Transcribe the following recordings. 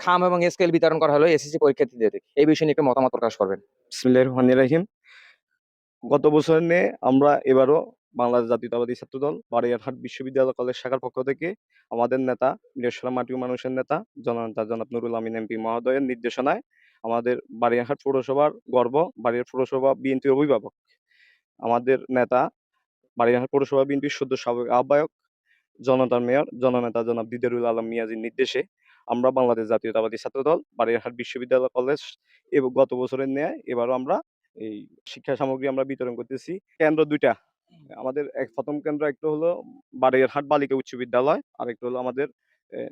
খাম এবং স্কেল বিতরণ করা হলো এসএসসি পরীক্ষার্থীদের। এই বিষয়ে নিয়ে একটু মতামত প্রকাশ করবেন। বিসমিল্লাহির রহমানির রহিম। গত বছর নিয়ে আমরা এবারও বাংলাদেশ জাতীয়তাবাদী ছাত্রদল বারৈয়ারহাট বিশ্ববিদ্যালয় কলেজ শাখার পক্ষ থেকে আমাদের নেতা বীরেশ্বরা মাটি ও মানুষের নেতা জননেতা জনাব নুরুল আমিন এমপি মহোদয়ের নির্দেশনায় আমাদের বারৈয়ারহাট পৌরসভার গর্ব, বারৈয়ারহাট পৌরসভা বিএনপির অভিভাবক, আমাদের নেতা বারৈয়ারহাট পৌরসভা বিএনপির সদ্য সাবেক আহ্বায়ক, জনতার মেয়র জননেতা জনাব দিদারুল আলম মিয়াজির নির্দেশে আমরা বাংলাদেশ জাতীয়তাবাদী ছাত্রদল বারৈয়ারহাট বিশ্ববিদ্যালয় কলেজ এবং গত বছরের ন্যায় এবারও আমরা এই শিক্ষা সামগ্রী আমরা বিতরণ করতেছি। কেন্দ্র দুইটা আমাদের, প্রথম কেন্দ্র একটা হলো বারৈয়ারহাট বালিকা উচ্চ বিদ্যালয়, আর একটা হলো আমাদের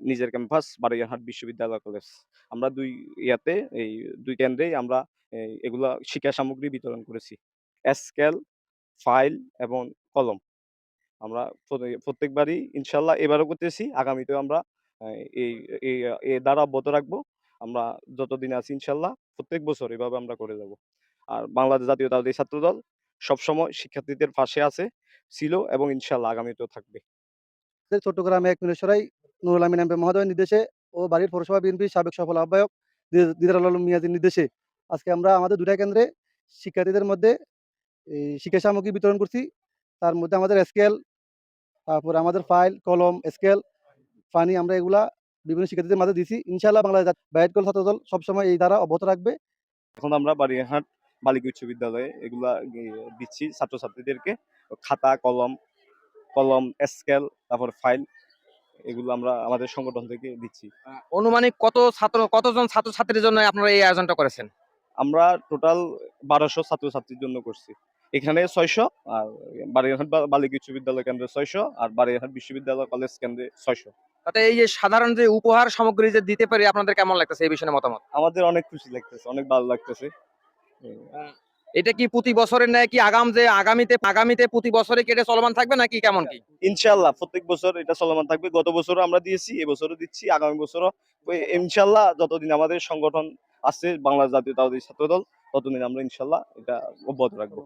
নিজের ক্যাম্পাস বারৈয়ারহাট বিশ্ববিদ্যালয় কলেজ। আমরা দুই ইয়াতে এই দুই কেন্দ্রেই আমরা এগুলা শিক্ষা সামগ্রী বিতরণ করেছি। স্কেল, ফাইল এবং কলম আমরা প্রত্যেকবারই ইনশাল্লাহ এবারও করতেছি, আগামীতেও আমরা এই এই এই দ্বারা অব্যাহত রাখবো। আমরা যতদিন আছি ইনশাল্লাহ প্রত্যেক বছর এভাবে আমরা করে যাব। আর বাংলাদেশ জাতীয়তাবাদী ছাত্রদল সবসময় শিক্ষার্থীদের পাশে আছে, ছিল এবং ইনশাল্লাহ আগামীতেও থাকবে। চট্টগ্রামে এক মিনেশ্বরাই নুরুল আমিন এমপি মহোদয়ের নির্দেশে ও বাড়ির পৌরসভা বিএনপির সাবেক সফল আহ্বায়ক দিদার আলম মিয়াজির নির্দেশে আজকে আমরা আমাদের দুটা কেন্দ্রে শিক্ষার্থীদের মধ্যে এই শিক্ষা সামগ্রী বিতরণ করছি। তার মধ্যে আমাদের স্কেল, তারপর আমাদের ফাইল, কলম, স্কেল, পানি আমরা এগুলা বিভিন্ন শিক্ষার্থীদের মাঝে দিছি। ইনশাআল্লাহ বাংলাদেশ বায়ুকল ছাত্রদল সবসময় এই দ্বারা অব্যাহত রাখবে। এখন আমরা বারৈয়ারহাট বালিকা উচ্চ বিদ্যালয়ে এগুলা দিচ্ছি ছাত্রছাত্রীদেরকে, খাতা, কলম, স্কেল, তারপর ফাইল, এগুলো আমরা আমাদের সংগঠন থেকে দিচ্ছি। অনুমানিক কতজন ছাত্রছাত্রীর জন্য আপনারা এই আয়োজনটা করেছেন? আমরা টোটাল 1200 ছাত্রছাত্রীর জন্য করছি। এখানে 600, আর বারৈয়ারহাট বালিকা উচ্চ বিদ্যালয় কেন্দ্রে 600, আর বারৈয়ারহাট বিশ্ববিদ্যালয় কলেজ কেন্দ্রে 600। তাতে এই যে সাধারণ যে উপহার সামগ্রী যে দিতে পারি আপনাদের কেমন লাগতেছে এই বিষয়ে মতামত? আমাদের অনেক খুশি লাগতেছে, অনেক ভালো লাগতেছে। এটা কি প্রতি বছরের ন্যায় কি আগামীতে প্রতি বছরে কেটে চলমান থাকবে নাকি কেমন কি? ইনশাআল্লাহ প্রত্যেক বছর এটা চলমান থাকবে। গত বছরও আমরা দিয়েছি, এবছরও দিচ্ছি, আগামী বছরও ইনশাআল্লাহ যতদিন আমাদের সংগঠন আছে বাংলাদেশ জাতীয়তাবাদী ছাত্রদল ততদিন আমরা ইনশাআল্লাহ এটা অব্যাহত রাখবো।